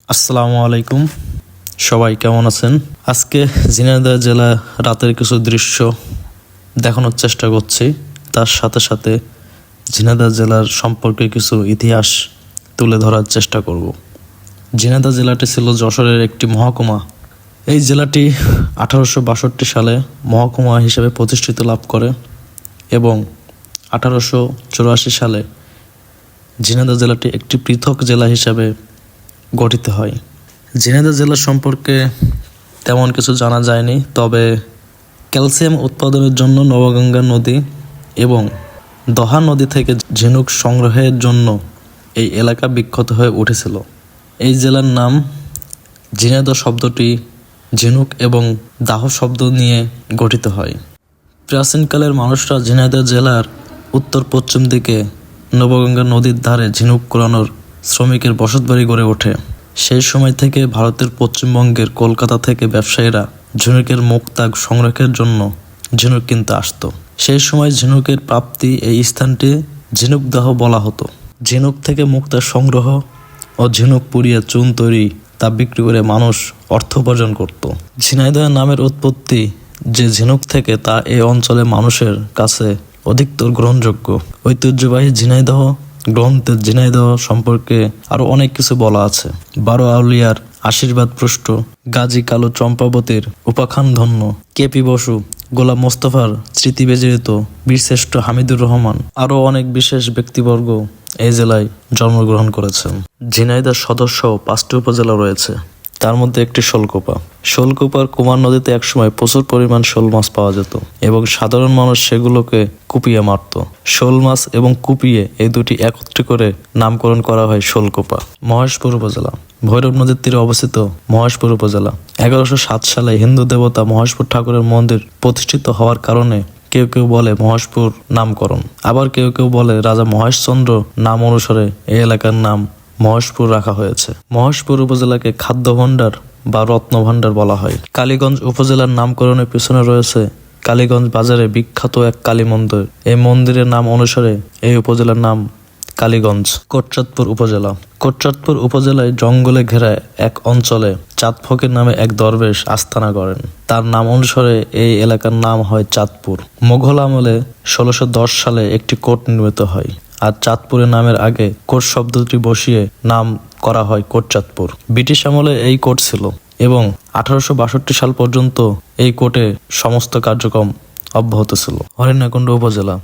আসসালামু আলাইকুম, সবাই কেমন আছেন? আজকে ঝিনাইদহ জেলা রাতের কিছু দৃশ্য দেখানোর চেষ্টা করছি। তার সাথে সাথে ঝিনাইদহ জেলার সম্পর্কে কিছু ইতিহাস তুলে ধরার চেষ্টা করব। ঝিনাইদহ জেলাটি ছিল যশোরের একটি মহকুমা। এই জেলাটি 1862 সালে মহকুমা হিসেবে প্রতিষ্ঠিত লাভ করে এবং 1884 সালে ঝিনাইদহ জেলাটি একটি পৃথক জেলা হিসেবে গঠিত হয়। ঝিনাইদহ জেলা সম্পর্কে তেমন কিছু জানা যায়নি, তবে ক্যালসিয়াম উৎপাদনের জন্য নবগঙ্গা নদী এবং দহা নদী থেকে ঝিনুক সংগ্রহের জন্য এই এলাকা বিখ্যাত হয়ে উঠেছিল। এই জেলার নাম ঝিনাইদহ শব্দটি ঝিনুক এবং দাহ শব্দ নিয়ে গঠিত হয়। প্রাচীনকালের মানুষরা ঝিনাইদহ জেলার উত্তর পশ্চিম দিকে নবগঙ্গা নদীর ধারে ঝিনুক কুড়ানোর শ্রমিকের বসতবাড়ি গড়ে ওঠে। সেই সময় থেকে ভারতের পশ্চিমবঙ্গের কলকাতা থেকে ব্যবসায়ীরা ঝিনুকের মুক্তা সংগ্রহের জন্য ঝিনুক কিনতে আসতো। সেই সময় ঝিনুকের প্রাপ্তি এই স্থানটি ঝিনুকদাহ বলা হতো। ঝিনুক থেকে মুক্তা সংগ্রহ ও ঝিনুক পুড়িয়ে চুন তৈরি তা বিক্রি করে মানুষ অর্থ উপার্জন করত। ঝিনাইদহ নামের উৎপত্তি যে ঝিনুক থেকে তা এই অঞ্চলের মানুষের কাছে অধিকতর গ্রহণযোগ্য। ঐতিহ্যবাহী ঝিনাইদহ গ্রন্থের ঝিনাইদহ সম্পর্কে আরো অনেক কিছু বলা আছে। 12 আউলিয়ার আশীর্বাদ পুষ্ট, গাজী কালু চম্পাবতীর উপাখ্যান ধন্য, কেপি বসু, গোলাম মোস্তফার স্মৃতি বিজড়িত, বীরশ্রেষ্ঠ হামিদুর রহমান আরো অনেক বিশেষ ব্যক্তিবর্গ এই জেলায় জন্মগ্রহণ করেছেন। ঝিনাইদহ সদস্য 5টি উপজেলা রয়েছে, তার মধ্যে একটি শোলকোপা। শোলকোপার কুমার নদীতে একসময় প্রচুর পরিমাণ শোল মাছ পাওয়া যেত এবং সাধারণ মানুষ সেগুলোকে কুপিয়ে মারত। শোল মাছ এবং কুপিয়ে এই দুটি একত্রে করে নামকরণ করা হয় শোলকোপা। মহেশপুর উপজেলা ভৈরব নদীর তীরে অবস্থিত মহেশপুর উপজেলা 1107 সালে হিন্দু দেবতা মহেশপুর ঠাকুরের মন্দির প্রতিষ্ঠিত হওয়ার কারণে কেউ কেউ বলে মহেশপুর নামকরণ, আবার কেউ কেউ বলে রাজা মহেশচন্দ্র নাম অনুসারে এই এলাকার নাম মহেশপুর রাখা হয়েছে। মহেশপুর উপজেলাকে খাদ্য ভাণ্ডার বা রত্ন ভাণ্ডার বলা হয়। কালীগঞ্জ উপজেলার নামকরণের পিছনে রয়েছে কালীগঞ্জ বাজারে বিখ্যাত এক কালী মন্দির। এই মন্দিরের নাম অনুসারে এই উপজেলার নাম কালীগঞ্জ। কোটচাঁদপুর উপজেলা কোটচাঁদপুর উপজেলায় জঙ্গলে ঘেরা এক অঞ্চলে চাঁদ ফকির নামে এক দরবেশ আস্তানা গড়েন। তার নাম অনুসারে এই এলাকার নাম হয় চাঁদপুর। মোঘল আমলে 1610 সালে একটি কোট নির্মিত হয়, আর চাঁদপুরের নামের আগে কোট শব্দটি বসিয়ে নাম করা হয় কোটচাঁদপুর। ব্রিটিশ আমলে এই কোট ছিল এবং 1862 সাল পর্যন্ত এই কোর্টে সমস্ত কার্যক্রম অব্যাহত ছিল। হরিণাকুণ্ড উপজেলা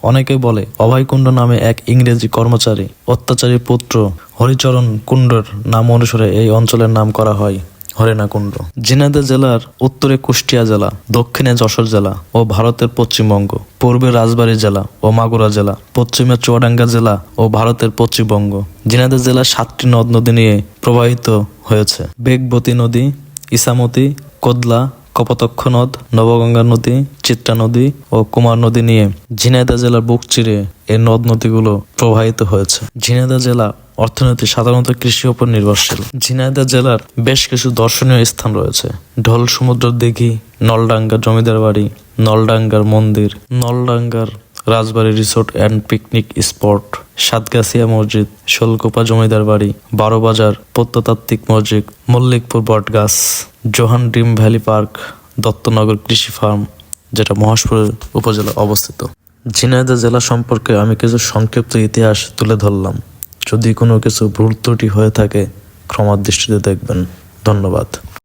অনেকে বলে অভয়কুণ্ড নামে এক ইংরেজি কর্মচারী অত্যাচারী পুত্র হরিচরণ কুণ্ডর নাম অনুসারে এই অঞ্চলের নাম করা হয় হরিণাকুণ্ড। ঝিনাইদহ জেলার উত্তরে কুষ্টিয়া জেলা, দক্ষিণে যশোর জেলা ও ভারতের পশ্চিমবঙ্গ, পূর্বে রাজবাড়ী জেলা ও মাগুরা জেলা, পশ্চিমে চুয়াডাঙ্গা জেলা ও ভারতের পশ্চিমবঙ্গ। ঝিনাইদহ জেলা 7টি নদ নদী নিয়ে প্রবাহিত হয়েছে। বেগবতী নদী, ইসামতি, কোদলা, কপোতাক্ষ নদ, নবগঙ্গা নদী, চিত্রা নদী ও কুমার নদী নিয়ে ঝিনাইদহ জেলার বুক চিরে এই নদ নদীগুলো প্রবাহিত হয়েছে। ঝিনাইদহ জেলা অর্থনীতি সাধারণত কৃষির উপর নির্ভরশীল। ঝিনাইদহ জেলার বেশ কিছু দর্শনীয় স্থান রয়েছে। ঢোল সমুদ্র দিঘি, নলডাঙ্গার জমিদার বাড়ি, নলডাঙ্গার মন্দির, নলডাঙ্গার রাজবাড়ী resort and picnic spot, Satgachhia মসজিদ, শোলকোপা জমিদার বাড়ি, 12 বাজার প্রত্নতাত্ত্বিক মসজিদ, মল্লিকপুর বটগাছ, Johan dream valley park, Dattanagar কৃষি ফার্ম, যেটা মহেশপুর উপজেলা অবস্থিত। ঝিনাইদহ জেলা সম্পর্কে আমি কিছু সংক্ষিপ্ত ইতিহাস তুলে ধরলাম। যদি কোনো কিছু ভুল ত্রুটি হয়ে থাকে ক্ষমার দৃষ্টিতে দেখবেন। ধন্যবাদ।